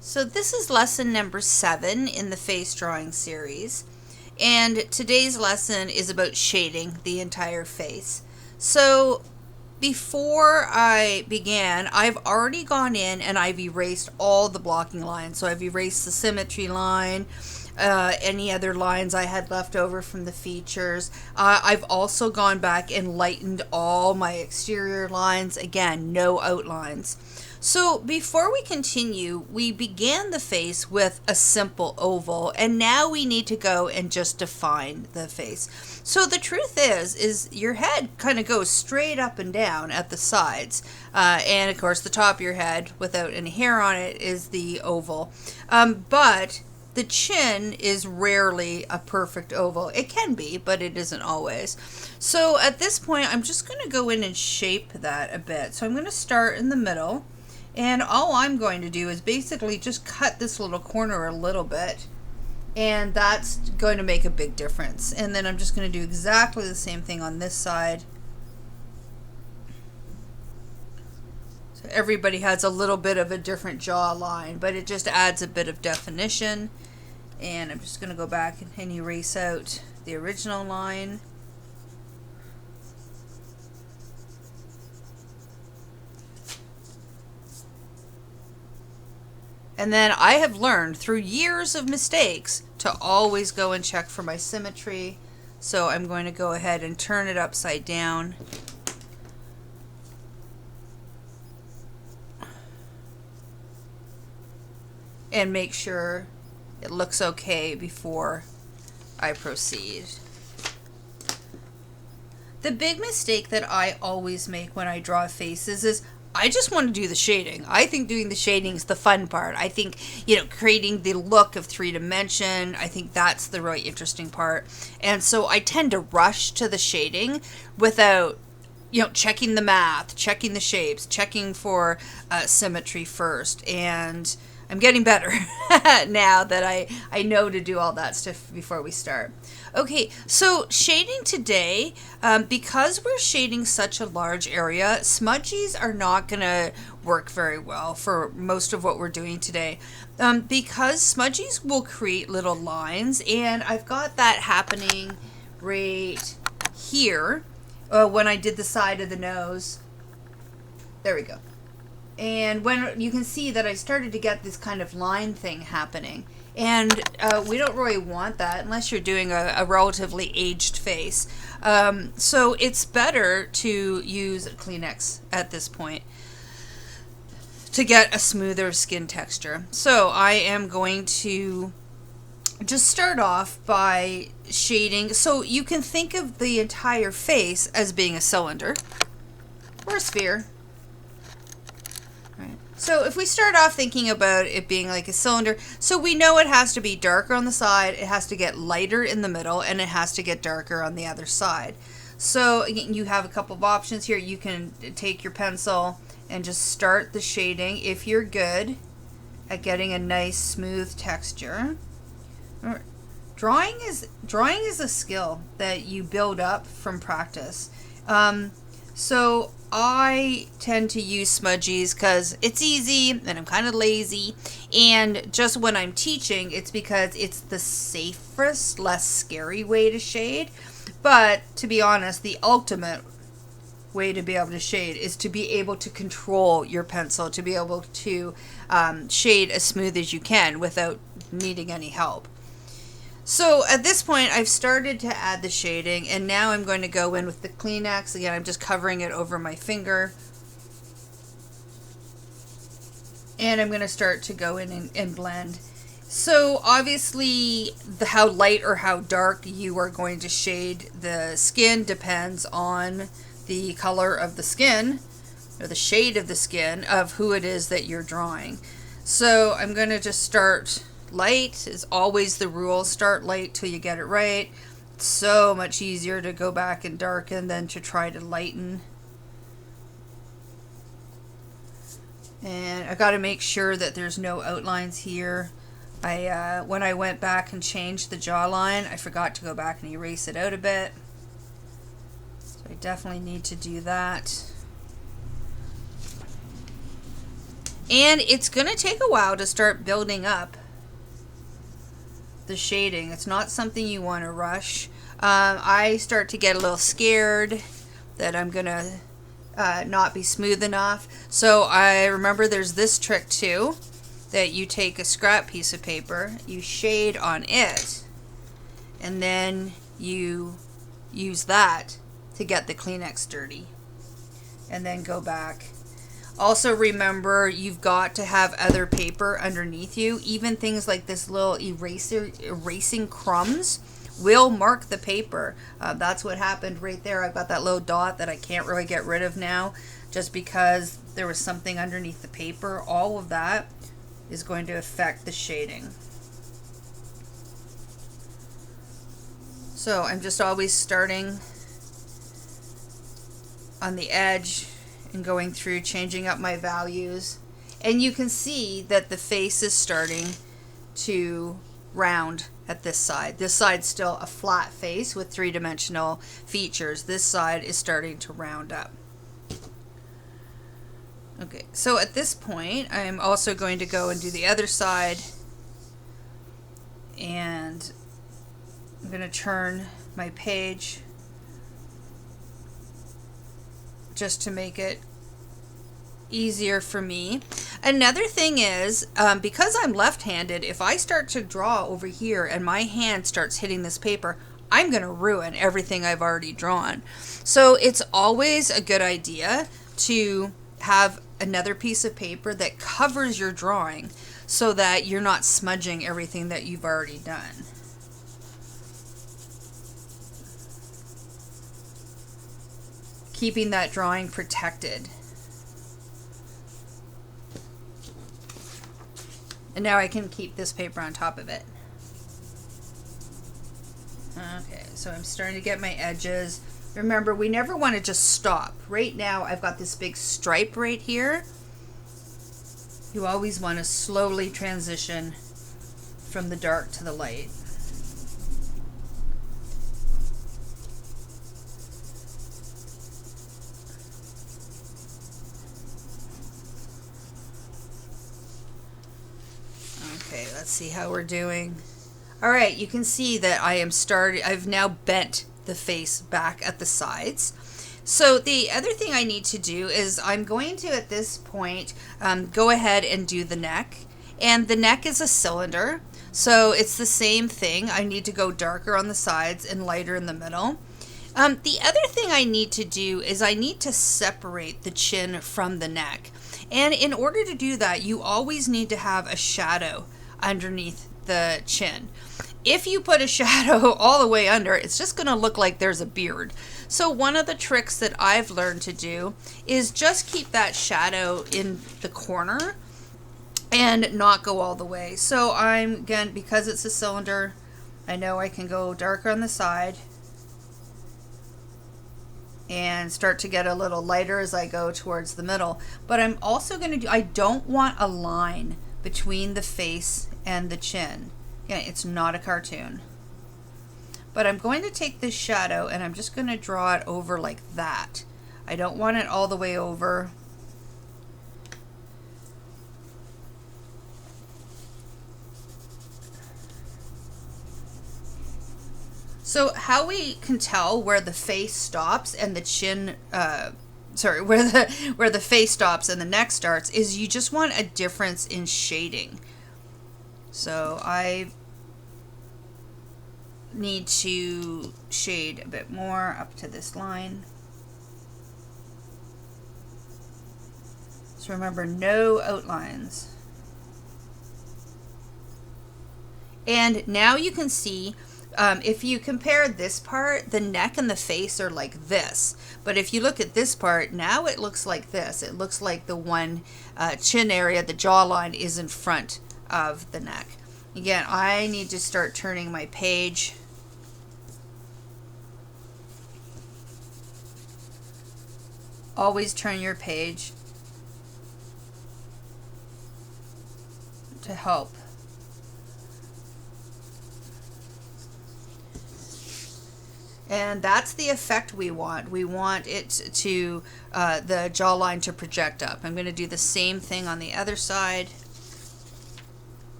So this is lesson number 7 in the face drawing series, and today's lesson is about shading the entire face. So before I began, I've already gone in and I've erased all the blocking lines. So I've erased the symmetry line, any other lines I had left over from the features. I've also gone back and lightened all my exterior lines. Again, no outlines. So before we continue, we began the face with a simple oval, and now we need to go and just define the face. So the truth is your head kind of goes straight up and down at the sides, and of course the top of your head without any hair on it is the oval. But the chin is rarely a perfect oval. It can be, but it isn't always. So at this point, I'm just going to go in and shape that a bit. So I'm going to start in the middle. And all I'm going to do is basically just cut this little corner a little bit. And that's going to make a big difference. And then I'm just going to do exactly the same thing on this side. So everybody has a little bit of a different jaw line, but it just adds a bit of definition. And I'm just going to go back and erase out the original line. And then I have learned through years of mistakes to always go and check for my symmetry. So I'm going to go ahead and turn it upside down. And make sure it looks okay before I proceed. The big mistake that I always make when I draw faces is I just want to do the shading. I think doing the shading is the fun part. I think, creating the look of 3-dimension, I think that's the really interesting part. And so I tend to rush to the shading without, checking the math, checking the shapes, checking for symmetry first. And I'm getting better now that I know to do all that stuff before we start. Okay, so shading today, because we're shading such a large area, smudgies are not going to work very well for most of what we're doing today. Because smudgies will create little lines, and I've got that happening right here when I did the side of the nose. There we go. And when you can see that I started to get this kind of line thing happening. And we don't really want that unless you're doing a relatively aged face. So it's better to use Kleenex at this point to get a smoother skin texture. So I am going to just start off by shading. So you can think of the entire face as being a cylinder or a sphere. So if we start off thinking about it being like a cylinder, so we know it has to be darker on the side, it has to get lighter in the middle, and it has to get darker on the other side. So you have a couple of options here. You can take your pencil and just start the shading if you're good at getting a nice smooth texture. Drawing is a skill that you build up from practice. So I tend to use smudgies because it's easy and I'm kind of lazy. And just when I'm teaching, it's because it's the safest, less scary way to shade. But to be honest, the ultimate way to be able to shade is to be able to control your pencil, to be able to shade as smooth as you can without needing any help. So at this point, I've started to add the shading, and now I'm going to go in with the Kleenex. Again, I'm just covering it over my finger. And I'm going to start to go in and blend. So obviously, how light or how dark you are going to shade the skin depends on the color of the skin, or the shade of the skin of who it is that you're drawing. So I'm going to just start light is always the rule. Start light till you get it right. It's so much easier to go back and darken than to try to lighten. And I got to make sure that there's no outlines here. When I went back and changed the jawline, I forgot to go back and erase it out a bit. So I definitely need to do that. And it's going to take a while to start building up the shading. It's not something you want to rush. I start to get a little scared that I'm going to not be smooth enough. So I remember there's this trick too, that you take a scrap piece of paper, you shade on it, and then you use that to get the Kleenex dirty, and then go back. Also remember, you've got to have other paper underneath you. Even things like this little erasing crumbs will mark the paper. That's what happened right there. I've got that little dot that I can't really get rid of now just because there was something underneath the paper. All of that is going to affect the shading. So I'm just always starting on the edge and going through, changing up my values. And you can see that the face is starting to round at this side. This side's still a flat face with three-dimensional features. This side is starting to round up. Okay, so at this point, I'm also going to go and do the other side. And I'm going to turn my page just to make it easier for me. Another thing is, because I'm left-handed, if I start to draw over here and my hand starts hitting this paper, I'm going to ruin everything I've already drawn. So it's always a good idea to have another piece of paper that covers your drawing so that you're not smudging everything that you've already done. Keeping that drawing protected. And now I can keep this paper on top of it. Okay, so I'm starting to get my edges. Remember, we never want to just stop. Right now, I've got this big stripe right here. You always want to slowly transition from the dark to the light. Okay, let's see how we're doing. All right, you can see that I've now bent the face back at the sides. So the other thing I need to do is I'm going to, at this point, go ahead and do the neck. And the neck is a cylinder, so it's the same thing. I need to go darker on the sides and lighter in the middle. The other thing I need to do is I need to separate the chin from the neck. And in order to do that, you always need to have a shadow underneath the chin. If you put a shadow all the way under, it's just going to look like there's a beard. So one of the tricks that I've learned to do is just keep that shadow in the corner and not go all the way. So again, because it's a cylinder, I know I can go darker on the side and start to get a little lighter as I go towards the middle. But I'm also going to I don't want a line between the face and the chin. Yeah, it's not a cartoon. But I'm going to take this shadow and I'm just going to draw it over like that. I don't want it all the way over. So how we can tell where the face stops and the chin, where the face stops and the neck starts is you just want a difference in shading. So I need to shade a bit more up to this line. So remember, no outlines. And now you can see, if you compare this part, the neck and the face are like this. But if you look at this part, now it looks like this. It looks like the one chin area, the jawline, is in front of the neck. Again, I need to start turning my page. Always turn your page to help. And that's the effect we want. We want it to, the jawline to project up. I'm going to do the same thing on the other side.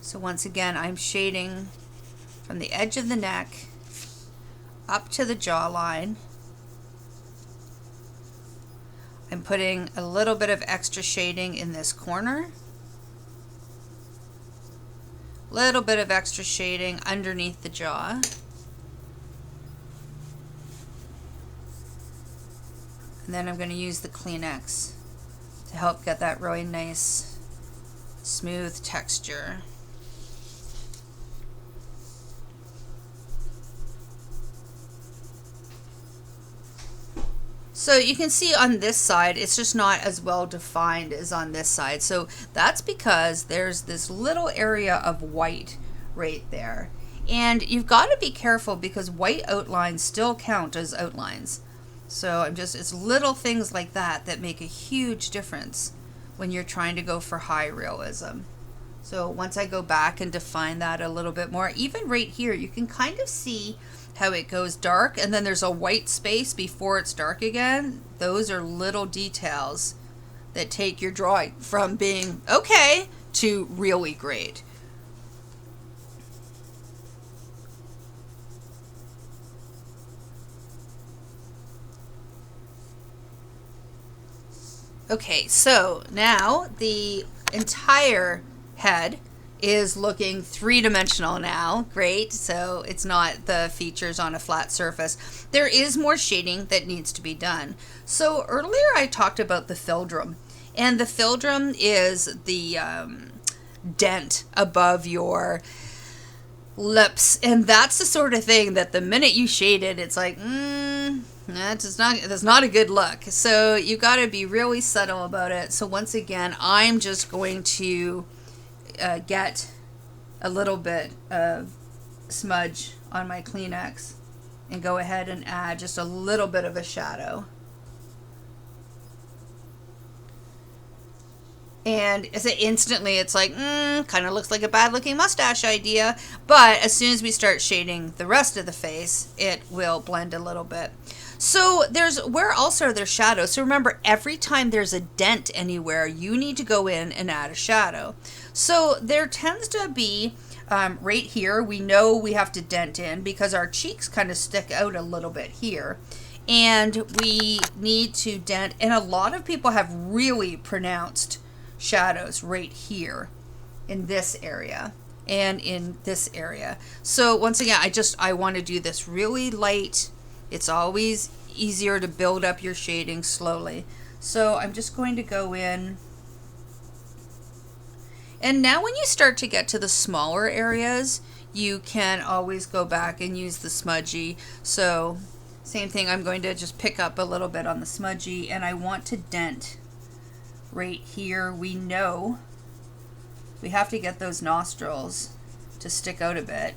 So once again, I'm shading from the edge of the neck up to the jawline. I'm putting a little bit of extra shading in this corner. Little bit of extra shading underneath the jaw. And then I'm going to use the Kleenex to help get that really nice, smooth texture. So you can see on this side, it's just not as well defined as on this side. So that's because there's this little area of white right there. And you've got to be careful because white outlines still count as outlines. So it's little things like that that make a huge difference when you're trying to go for high realism. So once I go back and define that a little bit more, even right here, you can kind of see how it goes dark and then there's a white space before it's dark again. Those are little details that take your drawing from being okay to really great. Okay, so now the entire head is looking three-dimensional now. Great. So it's not the features on a flat surface. There is more shading that needs to be done. So earlier I talked about the phildrum, and the phildrum is the dent above your lips, and that's the sort of thing that the minute you shade it, it's like, that's not a good look. So you got to be really subtle about it. So once again, I'm just going to get a little bit of smudge on my Kleenex and go ahead and add just a little bit of a shadow. And instantly it's like, kind of looks like a bad looking mustache idea. But as soon as we start shading the rest of the face, it will blend a little bit. So where else are there shadows? So remember, every time there's a dent anywhere, you need to go in and add a shadow. So there tends to be, right here, we know we have to dent in because our cheeks kind of stick out a little bit here. And we need to dent, and a lot of people have really pronounced shadows right here in this area and in this area. So once again, I want to do this really light. It's always easier to build up your shading slowly. So I'm just going to go in. And now when you start to get to the smaller areas, you can always go back and use the smudgy. So same thing, I'm going to just pick up a little bit on the smudgy, and I want to dent right here. We know we have to get those nostrils to stick out a bit.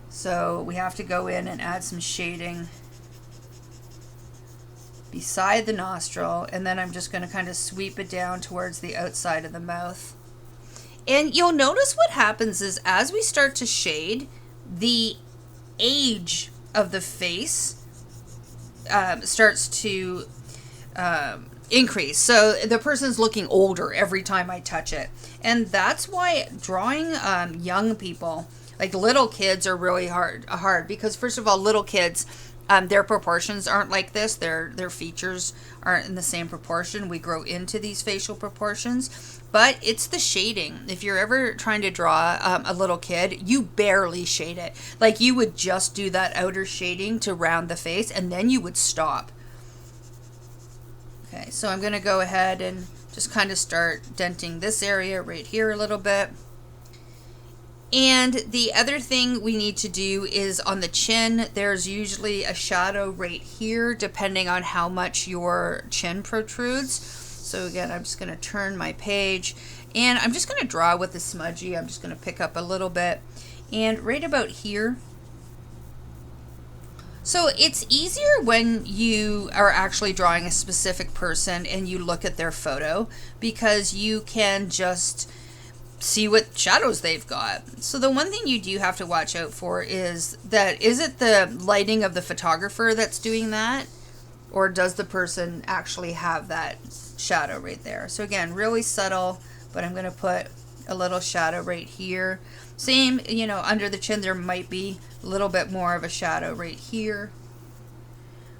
So we have to go in and add some shading beside the nostril, and then I'm just going to kind of sweep it down towards the outside of the mouth. And you'll notice what happens is as we start to shade, the age of the face starts to increase. So the person's looking older every time I touch it. And that's why drawing young people, like little kids, are really hard because first of all, little kids, their proportions aren't like this. Their features aren't in the same proportion. We grow into these facial proportions, but it's the shading. If you're ever trying to draw a little kid, you barely shade it. Like you would just do that outer shading to round the face, and then you would stop. Okay, so I'm going to go ahead and just kind of start denting this area right here a little bit. And the other thing we need to do is on the chin, there's usually a shadow right here depending on how much your chin protrudes. So again, I'm just going to turn my page and I'm just going to draw with the smudgy. I'm just going to pick up a little bit and right about here. So it's easier when you are actually drawing a specific person and you look at their photo because you can just see what shadows they've got. So the one thing you do have to watch out for is that, is it the lighting of the photographer that's doing that? Or does the person actually have that shadow right there? So again, really subtle, but I'm going to put a little shadow right here. Same, you know, under the chin there might be a little bit more of a shadow right here.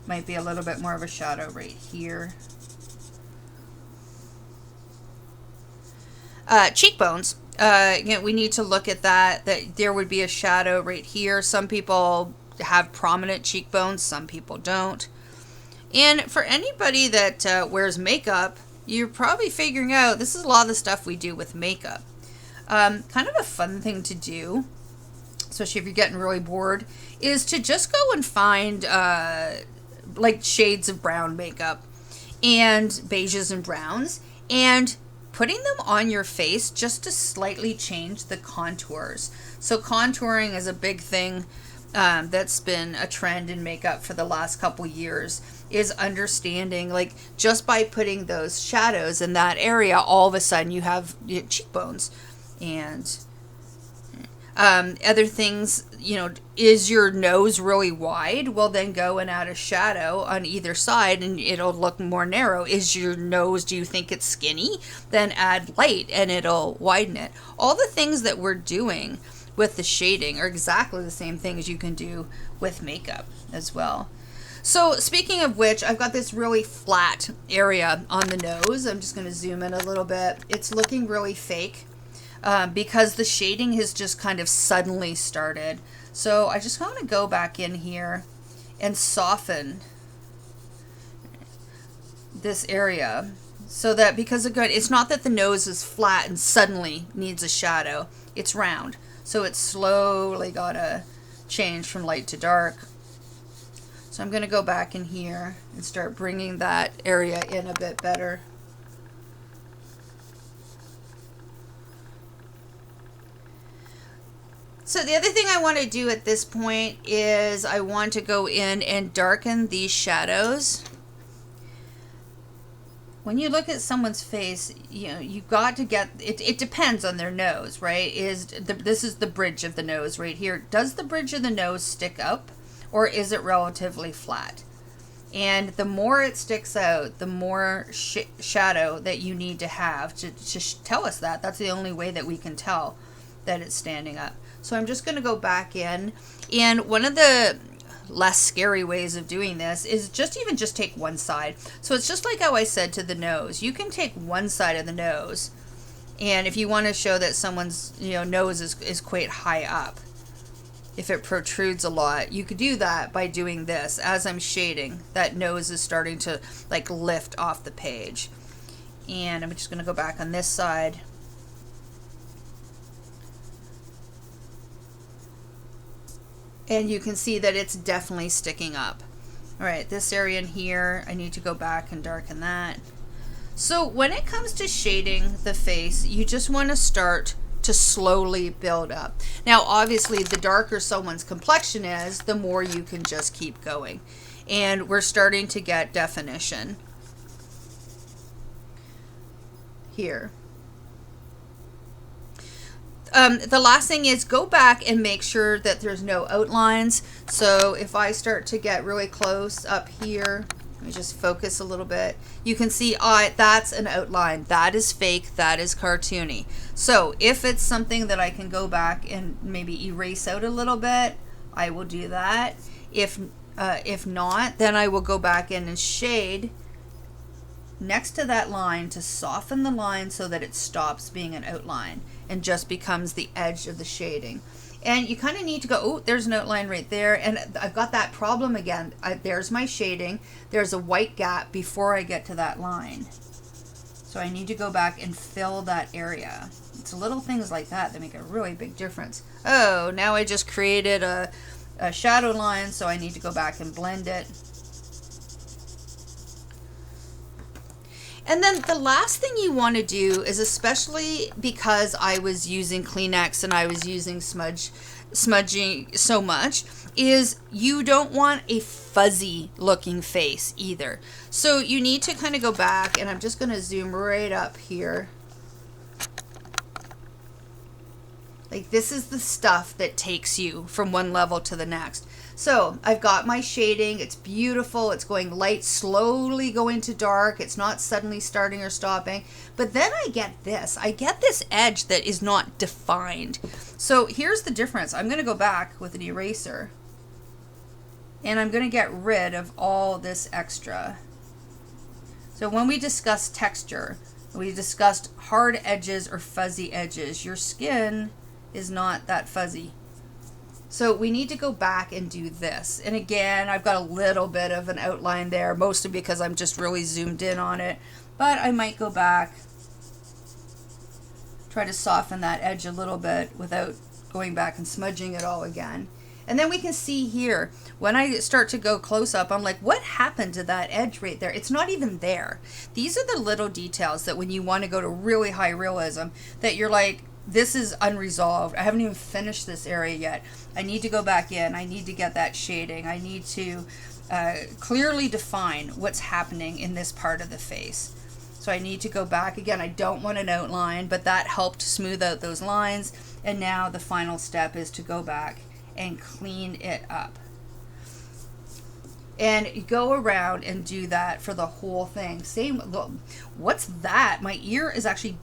Might be a little bit more of a shadow right here. Cheekbones. Again, we need to look at that there would be a shadow right here. Some people have prominent cheekbones, some people don't. And for anybody that wears makeup, you're probably figuring out this is a lot of the stuff we do with makeup. Kind of a fun thing to do, especially if you're getting really bored, is to just go and find like shades of brown makeup and beiges and browns, and putting them on your face just to slightly change the contours. So contouring is a big thing that's been a trend in makeup for the last couple years, is understanding, like, just by putting those shadows in that area, all of a sudden you have cheekbones. And other things, you know, is your nose really wide? Well, then go and add a shadow on either side and it'll look more narrow. Is your nose, do you think it's skinny? Then add light and it'll widen it. All the things that we're doing with the shading are exactly the same things you can do with makeup as well. So speaking of which, I've got this really flat area on the nose. I'm just going to zoom in a little bit. It's looking really fake. Because the shading has just kind of suddenly started. So I just want to go back in here and soften this area so that, because again, it's not that the nose is flat and suddenly needs a shadow. It's round. So it's slowly got to change from light to dark. So I'm going to go back in here and start bringing that area in a bit better. So the other thing I want to do at this point is I want to go in and darken these shadows. When you look at someone's face, you know, you've got to get, it depends on their nose, right? This is the bridge of the nose right here. Does the bridge of the nose stick up, or is it relatively flat? And the more it sticks out, the more shadow that you need to have to tell us that. That's the only way that we can tell that it's standing up. So I'm just going to go back in, and one of the less scary ways of doing this is just take one side. So it's just like how I said to the nose. You can take one side of the nose, and if you want to show that someone's, you know, nose is quite high up, if it protrudes a lot, you could do that by doing this. As I'm shading, that nose is starting to like lift off the page. And I'm just going to go back on this side. And you can see that it's definitely sticking up. All right, this area in here, I need to go back and darken that. So when it comes to shading the face, you just want to start to slowly build up. Now, obviously, the darker someone's complexion is, the more you can just keep going. And we're starting to get definition here. The last thing is go back and make sure that there's no outlines. So if I start to get really close up here, let me just focus a little bit. You can see that's an outline. That is fake. That is cartoony. So if it's something that I can go back and maybe erase out a little bit, I will do that. If not, then I will go back in and shade next to that line to soften the line so that it stops being an outline and just becomes the edge of the shading. And you kind of need to go, oh, there's an outline right there. And I've got that problem again. There's my shading. There's a white gap before I get to that line. So I need to go back and fill that area. It's little things like that make a really big difference. Oh, now I just created a shadow line, so I need to go back and blend it. And then the last thing you want to do is, especially because I was using Kleenex and I was using smudging so much, is you don't want a fuzzy looking face either. So you need to kind of go back, and I'm just going to zoom right up here. Like, this is the stuff that takes you from one level to the next. So I've got my shading. It's beautiful. It's going light, slowly going to dark. It's not suddenly starting or stopping. But then I get this. I get this edge that is not defined. So here's the difference. I'm going to go back with an eraser. And I'm going to get rid of all this extra. So when we discuss texture, we discussed hard edges or fuzzy edges. Your skin is not that fuzzy. So we need to go back and do this. And again, I've got a little bit of an outline there, mostly because I'm just really zoomed in on it. But I might go back, try to soften that edge a little bit without going back and smudging it all again. And then we can see here, when I start to go close up, I'm like, what happened to that edge right there? It's not even there. These are the little details that when you want to go to really high realism, that you're like, this is unresolved. I haven't even finished this area yet. I need to go back in. I need to get that shading. I need to clearly define what's happening in this part of the face. So I need to go back again. I don't want an outline, but that helped smooth out those lines. And now the final step is to go back and clean it up. And go around and do that for the whole thing. Same, what's that? My ear is actually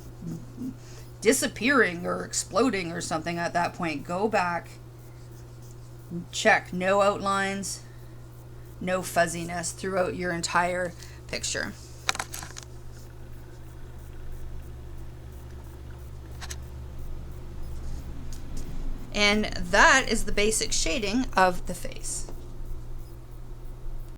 disappearing or exploding or something at that point. Go back, check no outlines, no fuzziness throughout your entire picture. And that is the basic shading of the face.